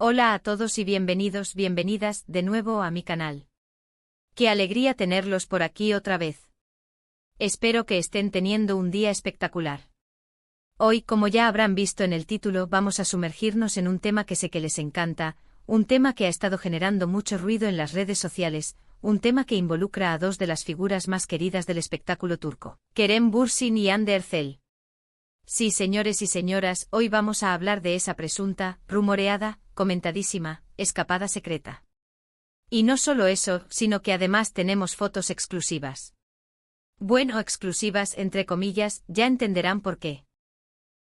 Hola a todos y bienvenidos, bienvenidas de nuevo a mi canal. Qué alegría tenerlos por aquí otra vez. Espero que estén teniendo un día espectacular. Hoy, como ya habrán visto en el título, vamos a sumergirnos en un tema que sé que les encanta, un tema que ha estado generando mucho ruido en las redes sociales, un tema que involucra a dos de las figuras más queridas del espectáculo turco, Kerem Bürsin y Hande Erçel. Sí, señores y señoras, hoy vamos a hablar de esa presunta, rumoreada, comentadísima, escapada secreta. Y no solo eso, sino que además tenemos fotos exclusivas. Bueno, exclusivas, entre comillas, ya entenderán por qué.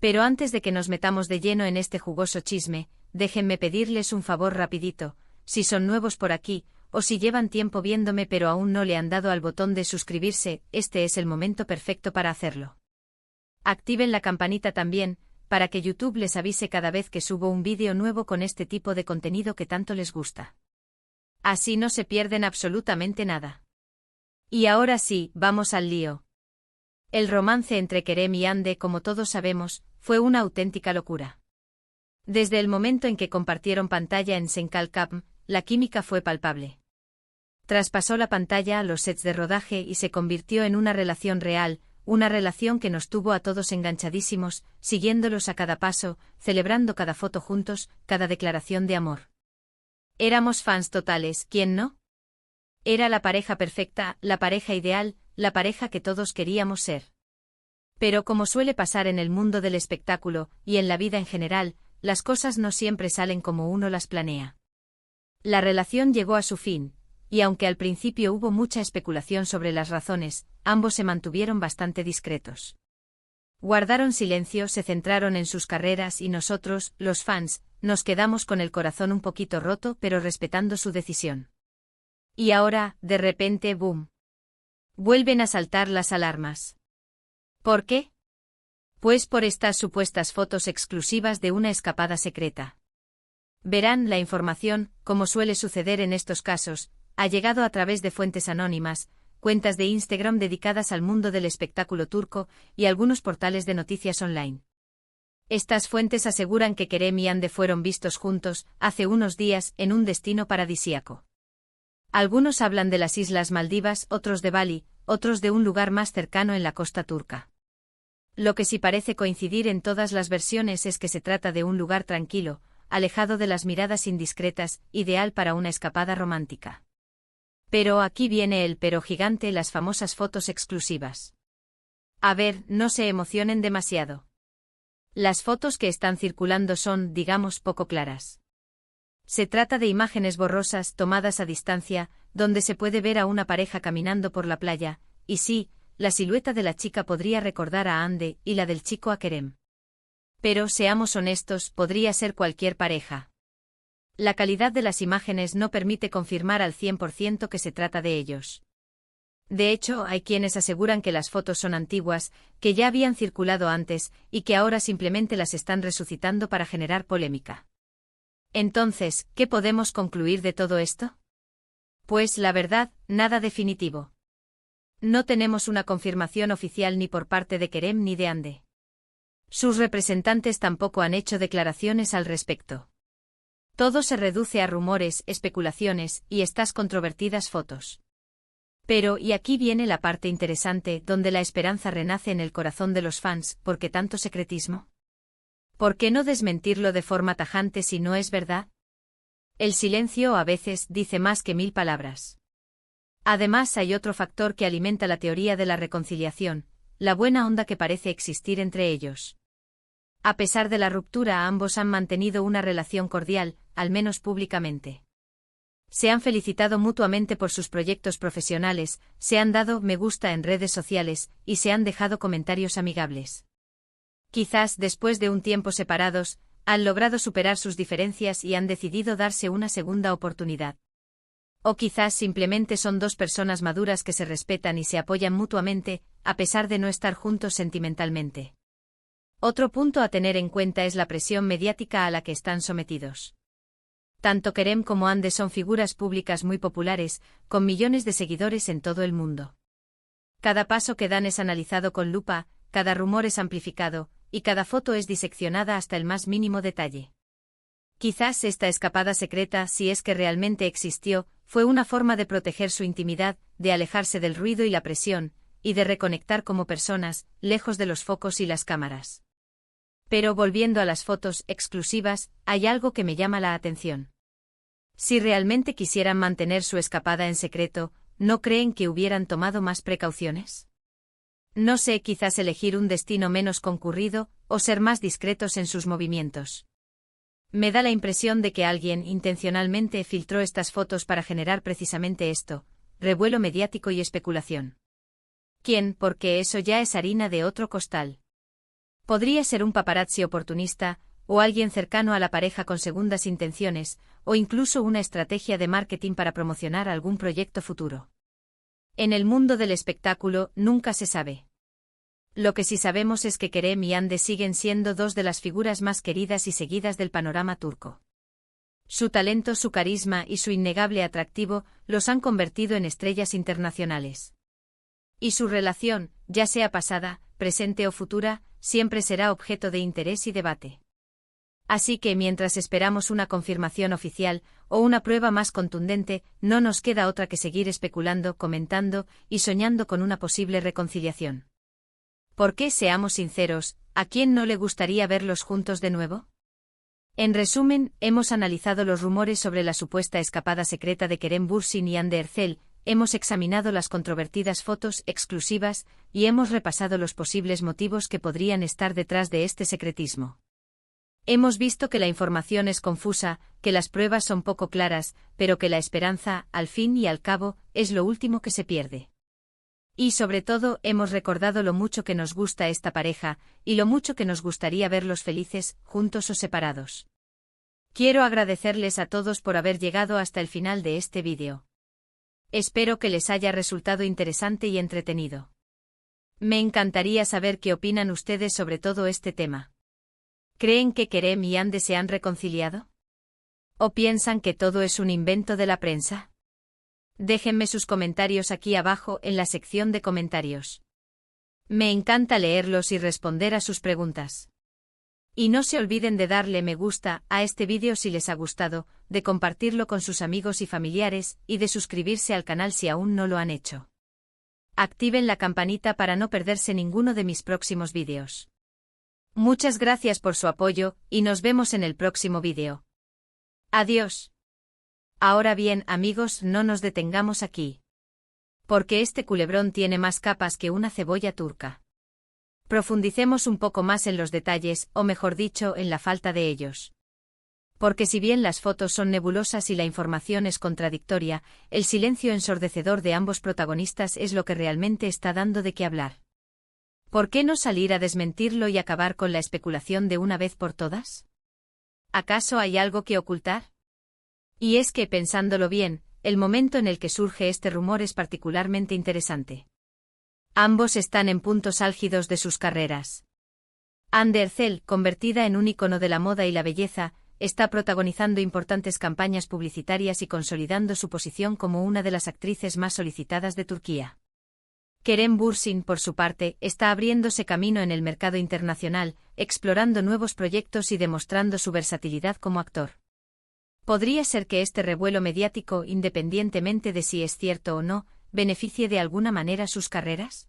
Pero antes de que nos metamos de lleno en este jugoso chisme, déjenme pedirles un favor rapidito, si son nuevos por aquí, o si llevan tiempo viéndome pero aún no le han dado al botón de suscribirse, este es el momento perfecto para hacerlo. Activen la campanita también, para que YouTube les avise cada vez que subo un vídeo nuevo con este tipo de contenido que tanto les gusta. Así no se pierden absolutamente nada. Y ahora sí, vamos al lío. El romance entre Kerem y Hande, como todos sabemos, fue una auténtica locura. Desde el momento en que compartieron pantalla en Senkalkam, la química fue palpable. Traspasó la pantalla a los sets de rodaje y se convirtió en una relación real, una relación que nos tuvo a todos enganchadísimos, siguiéndolos a cada paso, celebrando cada foto juntos, cada declaración de amor. Éramos fans totales, ¿quién no? Era la pareja perfecta, la pareja ideal, la pareja que todos queríamos ser. Pero como suele pasar en el mundo del espectáculo, y en la vida en general, las cosas no siempre salen como uno las planea. La relación llegó a su fin, y aunque al principio hubo mucha especulación sobre las razones, ambos se mantuvieron bastante discretos. Guardaron silencio, se centraron en sus carreras y nosotros, los fans, nos quedamos con el corazón un poquito roto pero respetando su decisión. Y ahora, de repente, ¡boom! Vuelven a saltar las alarmas. ¿Por qué? Pues por estas supuestas fotos exclusivas de una escapada secreta. Verán, la información, como suele suceder en estos casos, ha llegado a través de fuentes anónimas, cuentas de Instagram dedicadas al mundo del espectáculo turco y algunos portales de noticias online. Estas fuentes aseguran que Kerem y Hande fueron vistos juntos, hace unos días, en un destino paradisíaco. Algunos hablan de las Islas Maldivas, otros de Bali, otros de un lugar más cercano en la costa turca. Lo que sí parece coincidir en todas las versiones es que se trata de un lugar tranquilo, alejado de las miradas indiscretas, ideal para una escapada romántica. Pero aquí viene el pero gigante, las famosas fotos exclusivas. A ver, no se emocionen demasiado. Las fotos que están circulando son, digamos, poco claras. Se trata de imágenes borrosas tomadas a distancia, donde se puede ver a una pareja caminando por la playa, y sí, la silueta de la chica podría recordar a Hande y la del chico a Kerem. Pero, seamos honestos, podría ser cualquier pareja. La calidad de las imágenes no permite confirmar al 100% que se trata de ellos. De hecho, hay quienes aseguran que las fotos son antiguas, que ya habían circulado antes, y que ahora simplemente las están resucitando para generar polémica. Entonces, ¿qué podemos concluir de todo esto? Pues la verdad, nada definitivo. No tenemos una confirmación oficial ni por parte de Kerem ni de Hande. Sus representantes tampoco han hecho declaraciones al respecto. Todo se reduce a rumores, especulaciones y estas controvertidas fotos. Pero, y aquí viene la parte interesante, donde la esperanza renace en el corazón de los fans, ¿por qué tanto secretismo? ¿Por qué no desmentirlo de forma tajante si no es verdad? El silencio a veces dice más que 1000 palabras. Además hay otro factor que alimenta la teoría de la reconciliación, la buena onda que parece existir entre ellos. A pesar de la ruptura, ambos han mantenido una relación cordial, al menos públicamente. Se han felicitado mutuamente por sus proyectos profesionales, se han dado me gusta en redes sociales, y se han dejado comentarios amigables. Quizás, después de un tiempo separados, han logrado superar sus diferencias y han decidido darse una segunda oportunidad. O quizás simplemente son dos personas maduras que se respetan y se apoyan mutuamente, a pesar de no estar juntos sentimentalmente. Otro punto a tener en cuenta es la presión mediática a la que están sometidos. Tanto Kerem como Hande son figuras públicas muy populares, con millones de seguidores en todo el mundo. Cada paso que dan es analizado con lupa, cada rumor es amplificado, y cada foto es diseccionada hasta el más mínimo detalle. Quizás esta escapada secreta, si es que realmente existió, fue una forma de proteger su intimidad, de alejarse del ruido y la presión, y de reconectar como personas, lejos de los focos y las cámaras. Pero volviendo a las fotos exclusivas, hay algo que me llama la atención. Si realmente quisieran mantener su escapada en secreto, ¿no creen que hubieran tomado más precauciones? No sé, quizás elegir un destino menos concurrido, o ser más discretos en sus movimientos. Me da la impresión de que alguien intencionalmente filtró estas fotos para generar precisamente esto, revuelo mediático y especulación. ¿Quién? Porque eso ya es harina de otro costal. Podría ser un paparazzi oportunista, o alguien cercano a la pareja con segundas intenciones, o incluso una estrategia de marketing para promocionar algún proyecto futuro. En el mundo del espectáculo nunca se sabe. Lo que sí sabemos es que Kerem y Hande siguen siendo dos de las figuras más queridas y seguidas del panorama turco. Su talento, su carisma y su innegable atractivo los han convertido en estrellas internacionales. Y su relación, ya sea pasada, presente o futura, siempre será objeto de interés y debate. Así que mientras esperamos una confirmación oficial, o una prueba más contundente, no nos queda otra que seguir especulando, comentando y soñando con una posible reconciliación. Porque, seamos sinceros, ¿a quién no le gustaría verlos juntos de nuevo? En resumen, hemos analizado los rumores sobre la supuesta escapada secreta de Kerem Bürsin y Hande Erçel, hemos examinado las controvertidas fotos exclusivas y hemos repasado los posibles motivos que podrían estar detrás de este secretismo. Hemos visto que la información es confusa, que las pruebas son poco claras, pero que la esperanza, al fin y al cabo, es lo último que se pierde. Y sobre todo, hemos recordado lo mucho que nos gusta esta pareja, y lo mucho que nos gustaría verlos felices, juntos o separados. Quiero agradecerles a todos por haber llegado hasta el final de este vídeo. Espero que les haya resultado interesante y entretenido. Me encantaría saber qué opinan ustedes sobre todo este tema. ¿Creen que Kerem y Hande se han reconciliado? ¿O piensan que todo es un invento de la prensa? Déjenme sus comentarios aquí abajo en la sección de comentarios. Me encanta leerlos y responder a sus preguntas. Y no se olviden de darle me gusta a este vídeo si les ha gustado, de compartirlo con sus amigos y familiares, y de suscribirse al canal si aún no lo han hecho. Activen la campanita para no perderse ninguno de mis próximos vídeos. Muchas gracias por su apoyo, y nos vemos en el próximo vídeo. Adiós. Ahora bien, amigos, no nos detengamos aquí. Porque este culebrón tiene más capas que una cebolla turca. Profundicemos un poco más en los detalles, o mejor dicho, en la falta de ellos. Porque si bien las fotos son nebulosas y la información es contradictoria, el silencio ensordecedor de ambos protagonistas es lo que realmente está dando de qué hablar. ¿Por qué no salir a desmentirlo y acabar con la especulación de una vez por todas? ¿Acaso hay algo que ocultar? Y es que, pensándolo bien, el momento en el que surge este rumor es particularmente interesante. Ambos están en puntos álgidos de sus carreras. Hande Erçel, convertida en un ícono de la moda y la belleza, está protagonizando importantes campañas publicitarias y consolidando su posición como una de las actrices más solicitadas de Turquía. Kerem Bürsin, por su parte, está abriéndose camino en el mercado internacional, explorando nuevos proyectos y demostrando su versatilidad como actor. ¿Podría ser que este revuelo mediático, independientemente de si es cierto o no, beneficie de alguna manera sus carreras?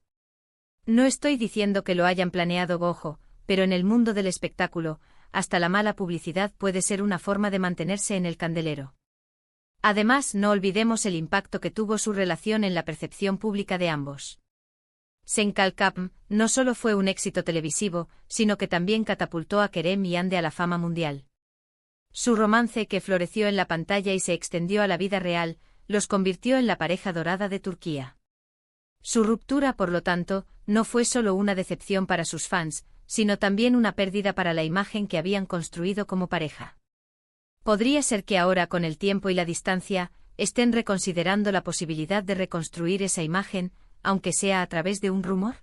No estoy diciendo que lo hayan planeado, ojo, pero en el mundo del espectáculo, hasta la mala publicidad puede ser una forma de mantenerse en el candelero. Además, no olvidemos el impacto que tuvo su relación en la percepción pública de ambos. Senkalkapm no solo fue un éxito televisivo, sino que también catapultó a Kerem y Hande a la fama mundial. Su romance, que floreció en la pantalla y se extendió a la vida real, los convirtió en la pareja dorada de Turquía. Su ruptura, por lo tanto, no fue solo una decepción para sus fans, sino también una pérdida para la imagen que habían construido como pareja. ¿Podría ser que ahora, con el tiempo y la distancia, estén reconsiderando la posibilidad de reconstruir esa imagen, aunque sea a través de un rumor?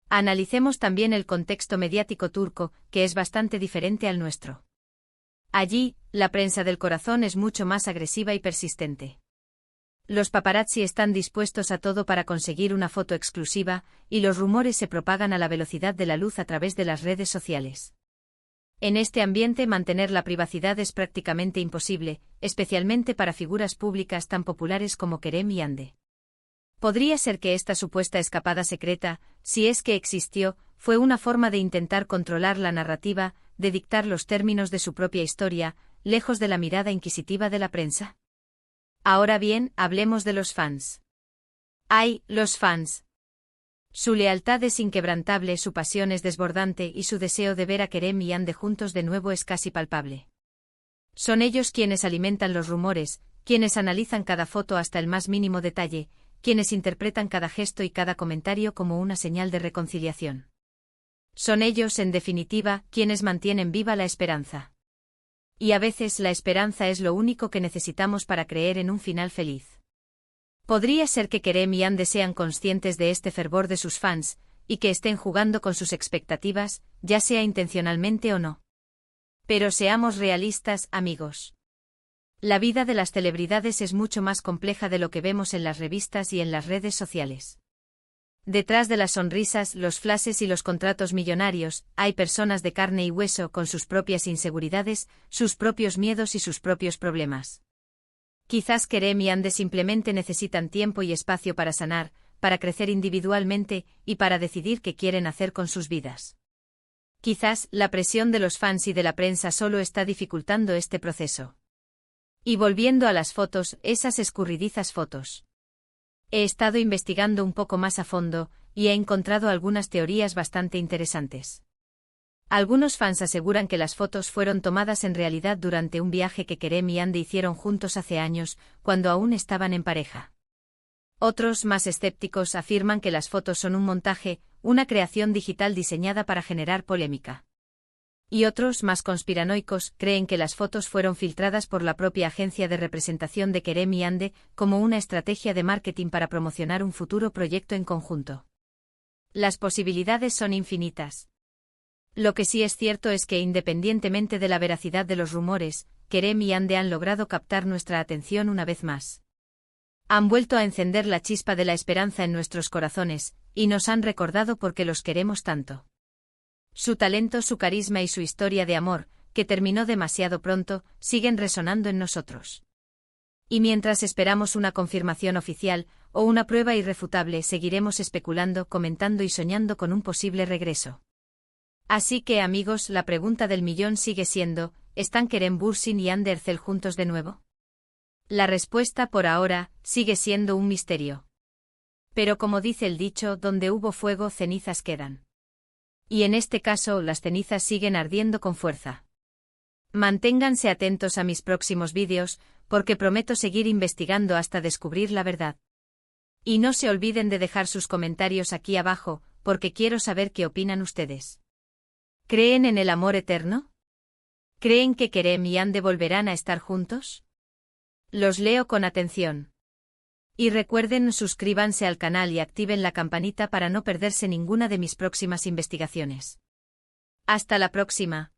Analicemos también el contexto mediático turco, que es bastante diferente al nuestro. Allí, la prensa del corazón es mucho más agresiva y persistente. Los paparazzi están dispuestos a todo para conseguir una foto exclusiva, y los rumores se propagan a la velocidad de la luz a través de las redes sociales. En este ambiente mantener la privacidad es prácticamente imposible, especialmente para figuras públicas tan populares como Kerem y Ande. Podría ser que esta supuesta escapada secreta, si es que existió, fue una forma de intentar controlar la narrativa, de dictar los términos de su propia historia, lejos de la mirada inquisitiva de la prensa. Ahora bien, hablemos de los fans. ¡Ay, los fans! Su lealtad es inquebrantable, su pasión es desbordante y su deseo de ver a Kerem y Ande juntos de nuevo es casi palpable. Son ellos quienes alimentan los rumores, quienes analizan cada foto hasta el más mínimo detalle, quienes interpretan cada gesto y cada comentario como una señal de reconciliación. Son ellos, en definitiva, quienes mantienen viva la esperanza. Y a veces la esperanza es lo único que necesitamos para creer en un final feliz. Podría ser que Kerem y Ande sean conscientes de este fervor de sus fans, y que estén jugando con sus expectativas, ya sea intencionalmente o no. Pero seamos realistas, amigos. La vida de las celebridades es mucho más compleja de lo que vemos en las revistas y en las redes sociales. Detrás de las sonrisas, los flashes y los contratos millonarios, hay personas de carne y hueso con sus propias inseguridades, sus propios miedos y sus propios problemas. Quizás Kerem y Ande simplemente necesitan tiempo y espacio para sanar, para crecer individualmente y para decidir qué quieren hacer con sus vidas. Quizás la presión de los fans y de la prensa solo está dificultando este proceso. Y volviendo a las fotos, esas escurridizas fotos. He estado investigando un poco más a fondo, y he encontrado algunas teorías bastante interesantes. Algunos fans aseguran que las fotos fueron tomadas en realidad durante un viaje que Kerem y Ande hicieron juntos hace años, cuando aún estaban en pareja. Otros, más escépticos, afirman que las fotos son un montaje, una creación digital diseñada para generar polémica. Y otros, más conspiranoicos, creen que las fotos fueron filtradas por la propia agencia de representación de Kerem y Ande, como una estrategia de marketing para promocionar un futuro proyecto en conjunto. Las posibilidades son infinitas. Lo que sí es cierto es que, independientemente de la veracidad de los rumores, Kerem y Ande han logrado captar nuestra atención una vez más. Han vuelto a encender la chispa de la esperanza en nuestros corazones, y nos han recordado por qué los queremos tanto. Su talento, su carisma y su historia de amor, que terminó demasiado pronto, siguen resonando en nosotros. Y mientras esperamos una confirmación oficial, o una prueba irrefutable, seguiremos especulando, comentando y soñando con un posible regreso. Así que, amigos, la pregunta del millón sigue siendo, ¿están Kerem Bürsin y Ande Erçel juntos de nuevo? La respuesta por ahora sigue siendo un misterio. Pero como dice el dicho, donde hubo fuego, cenizas quedan. Y en este caso, las cenizas siguen ardiendo con fuerza. Manténganse atentos a mis próximos vídeos, porque prometo seguir investigando hasta descubrir la verdad. Y no se olviden de dejar sus comentarios aquí abajo, porque quiero saber qué opinan ustedes. ¿Creen en el amor eterno? ¿Creen que Kerem y Ande volverán a estar juntos? Los leo con atención. Y recuerden, suscríbanse al canal y activen la campanita para no perderse ninguna de mis próximas investigaciones. Hasta la próxima.